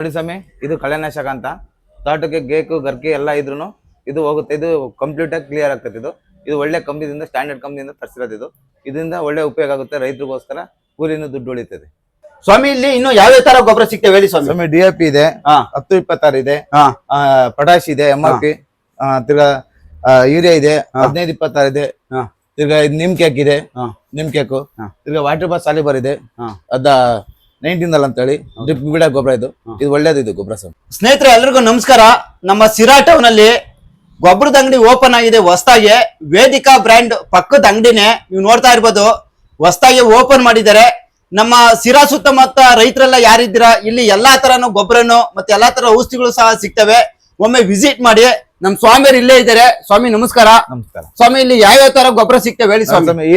ನೋಡಿ ಸ್ವಾಮಿ, ಇದು ಕಳೆನಾಶಕ ಅಂತ. ತೋಟಕ್ಕೆ ಗೇಕು ಗರ್ಕೆ ಎಲ್ಲ ಇದ್ರು ಇದು ಹೋಗುತ್ತೆ. ಇದು ಕಂಪ್ಲೀಟ್ ಆಗಿ ಕ್ಲಿಯರ್ ಆಗ್ತದೆ. ಇದು ಒಳ್ಳೆ ಕಂಪ್ನಿಯಿಂದ, ಸ್ಟ್ಯಾಂಡರ್ಡ್ ಕಂಪ್ನಿಯಿಂದ ತರಿಸಿರೋದು. ಇದರಿಂದ ಒಳ್ಳೆ ಉಪಯೋಗ ಆಗುತ್ತೆ ರೈತರಿಗೋಸ್ಕರ. ಕೂಲಿನ ದುಡ್ಡು ಉಳಿತದೆ. ಸ್ವಾಮಿ, ಇಲ್ಲಿ ಇನ್ನು ಯಾವ ತರ ಗೊಬ್ಬರ ಸಿಗ್ತೇವೆ ಹೇಳಿ ಸ್ವಾಮಿ? ಸ್ವಾಮಿ, DAP ಇದೆ, 10-26 ಇದೆ, ಪೊಟಾಶ್ ಇದೆ, MRP, ತಿರ್ಗಾ ಯೂರಿಯಾ ಇದೆ, 15-26 ಇದೆ, ತಿರ್ಗಾ ನಿಮ್ ಕೇಕ್ ಇದೆ, ನಿಮ್ ಕೇಕು, ತಿರ್ಗಾ ವಾಟರ್ ಬಾಸ್ ಸಾಲಿಬರ್ ಇದೆ, ಅದ 19 ಅಂತ ಹೇಳಿ ಡ್ರಿಪ್ ಗಿಡ ಗೊಬ್ಬರ. ಇದು ಒಳ್ಳೇದು. ಇದು ಗೊಬ್ಬರ ಸ್ನೇಹಿತರೆ ಎಲ್ರಿಗೂ ನಮಸ್ಕಾರ. ನಮ್ಮ ಸಿರಾ ಟೌನ್ ಅಲ್ಲಿ ಗೊಬ್ಬರದ ಅಂಗಡಿ ಓಪನ್ ಆಗಿದೆ ಹೊಸದಾಗಿ. ವೇದಿಕಾ ಬ್ರ್ಯಾಂಡ್ ಪಕ್ಕದ ಅಂಗಡಿನೇ ನೀವು ನೋಡ್ತಾ ಇರ್ಬೋದು. ಹೊಸದಾಗಿ ಓಪನ್ ಮಾಡಿದ್ದಾರೆ. ನಮ್ಮ ಸಿರಾ ಸುತ್ತಮುತ್ತ ರೈತರೆಲ್ಲ ಯಾರಿದ್ದೀರಾ, ಇಲ್ಲಿ ಎಲ್ಲಾ ತರನು ಗೊಬ್ಬರನು ಮತ್ತೆ ಎಲ್ಲಾ ತರ ಔಷಧಿಗಳು ಸಹ ಸಿಗ್ತವೆ. ಒಮ್ಮೆ ವಿಸಿಟ್ ಮಾಡಿ. ನಮ್ ಸ್ವಾಮಿಯರು ಇಲ್ಲೇ ಇದ್ದಾರೆ. ಸ್ವಾಮಿ ನಮಸ್ಕಾರ. ನಮಸ್ಕಾರ ಸ್ವಾಮಿ, ಇಲ್ಲಿ ಯಾವ ತರ ಗೊಬ್ಬರ ಸಿಗ್ತವೆ ಹೇಳಿ ಸ್ವಾಮಿ?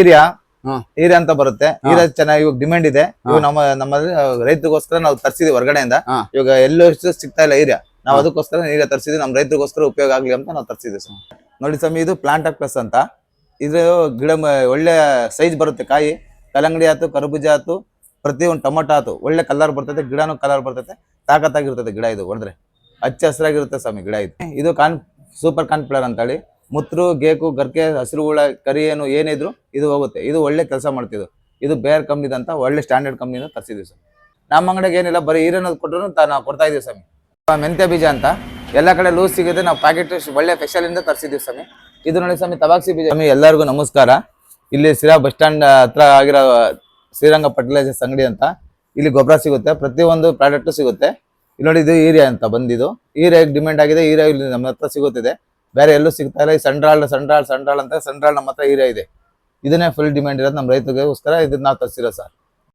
ಹೀರೆ ಅಂತ ಬರುತ್ತೆ. ಹೀರೆ ಚೆನ್ನಾಗಿ ಇವಾಗ ಡಿಮ್ಯಾಂಡ್ ಇದೆ. ಇವಾಗ ನಮ್ಮಲ್ಲಿ ರೈತರಿಗೋಸ್ಕರ ನಾವು ತರಿಸಿದ್ವಿ ಹೊರಗಡೆಯಿಂದ. ಇವಾಗ ಎಲ್ಲೂ ಸಿಗ್ತಾ ಇಲ್ಲ ಹೀರೆ. ನಾವು ಅದಕ್ಕೋಸ್ಕರ ಹೀರೆ ತರಿಸಿದ್ವಿ. ನಮ್ಮ ರೈತರಿಗೋಸ್ಕರ ಉಪಯೋಗ ಆಗ್ಲಿ ಅಂತ ನಾವು ತರಿಸಿದ್ವಿ. ನೋಡಿ ಸ್ವಾಮಿ, ಇದು ಪ್ಲಾಂಟ್ ಪ್ಲಸ್ ಅಂತ. ಇದು ಗಿಡ ಒಳ್ಳೆ ಸೈಜ್ ಬರುತ್ತೆ. ಕಾಯಿ ಕಲ್ಲಂಗಡಿ ಆಯ್ತು, ಕರ್ಬೂಜ ಆಯ್ತು, ಪ್ರತಿಯೊಂದು ಟೊಮೊಟೊ ಆಯ್ತು, ಒಳ್ಳೆ ಕಲರ್ ಬರ್ತೈತೆ. ಗಿಡನೂ ಕಲರ್ ಬರ್ತೈತೆ, ತಾಕತ್ತಾಗಿರ್ತದೆ ಗಿಡ. ಇದು ಹೊಡೆದ್ರೆ ಹಚ್ಚ ಹಸಿರಾಗಿರುತ್ತೆ ಸ್ವಾಮಿ ಗಿಡ. ಇದು ಸೂಪರ್ ಕಾನ್ಫ್ಲವರ್ ಅಂತ ಹೇಳಿ. ಮುತ್ರು, ಗೇಕು, ಗರ್ಕೆ, ಹಸಿರು ಹುಳ, ಕರಿ ಏನಿದ್ರು ಇದು ಹೋಗುತ್ತೆ. ಇದು ಒಳ್ಳೆ ಕೆಲಸ ಮಾಡ್ತಿದ್ದು. ಇದು ಬೇರೆ ಕಂಪ್ನಿದಂತ ಒಳ್ಳೆ ಸ್ಟ್ಯಾಂಡರ್ಡ್ ಕಂಪ್ನಿಯಿಂದ ತರಿಸಿದ್ವಿ ಸರ್. ನಮ್ಮ ಅಂಗಡಿಗೆ ಏನಿಲ್ಲ, ಬರೀ ಹೀರೇನೋದು ಕೊಟ್ಟರು ನಾವು ಕೊಡ್ತಾ ಇದೀವಿ ಸ್ವಾಮಿ. ಮೆಂತ್ಯ ಬೀಜ ಅಂತ ಎಲ್ಲ ಕಡೆ ಲೂಸ್ ಸಿಗುತ್ತೆ. ನಾವು ಪ್ಯಾಕೆಟ್ ಒಳ್ಳೆ ಫೆಷಲಿಂದ ತರಿಸಿದ್ವಿ ಸ್ವಾಮಿ. ಇದು ನೋಡಿ ಸ್ವಾಮಿ, ತಬಾಕ್ಸಿ ಬೀಜ. ಸ್ವಾಮಿ ಎಲ್ಲರಿಗೂ ನಮಸ್ಕಾರ. ಇಲ್ಲಿ ಸಿರಾ ಬಸ್ ಸ್ಟ್ಯಾಂಡ್ ಹತ್ರ ಆಗಿರೋ ಶ್ರೀರಂಗ ಫರ್ಟಿಲೈಸರ್ಸ್ ಅಂಗಡಿ ಅಂತ. ಇಲ್ಲಿ ಗೊಬ್ಬರ ಸಿಗುತ್ತೆ, ಪ್ರತಿಯೊಂದು ಪ್ರಾಡಕ್ಟ್ ಸಿಗುತ್ತೆ. ಇಲ್ಲಿ ನೋಡಿ, ಇದು ಹೀರೆ ಅಂತ ಬಂದಿದ್ದು. ಹೀರೆ ಡಿಮ್ಯಾಂಡ್ ಆಗಿದೆ. ಹೀರೆ ಇಲ್ಲಿ ನಮ್ಮ ಹತ್ರ ಸಿಗುತ್ತಿದೆ, ಬೇರೆ ಎಲ್ಲೂ ಸಿಗ್ತಾ ಇಲ್ಲ. ಈ ಸಂಡ್ರಾಳ್ ಅಂತ ಸಂಡ್ರಾಳ್ ನಮ್ಮ ಹತ್ರ ಹೀರೆ ಇದೆ. ಇದನ್ನೇ ಫುಲ್ ಡಿಮ್ಯಾಂಡ್ ಇರೋದು ನಮ್ಮ ರೈತರಿಗೋಸ್ಕರ. ಇದನ್ನ ನಾವು ತರಿಸಿರೋ ಸರ್.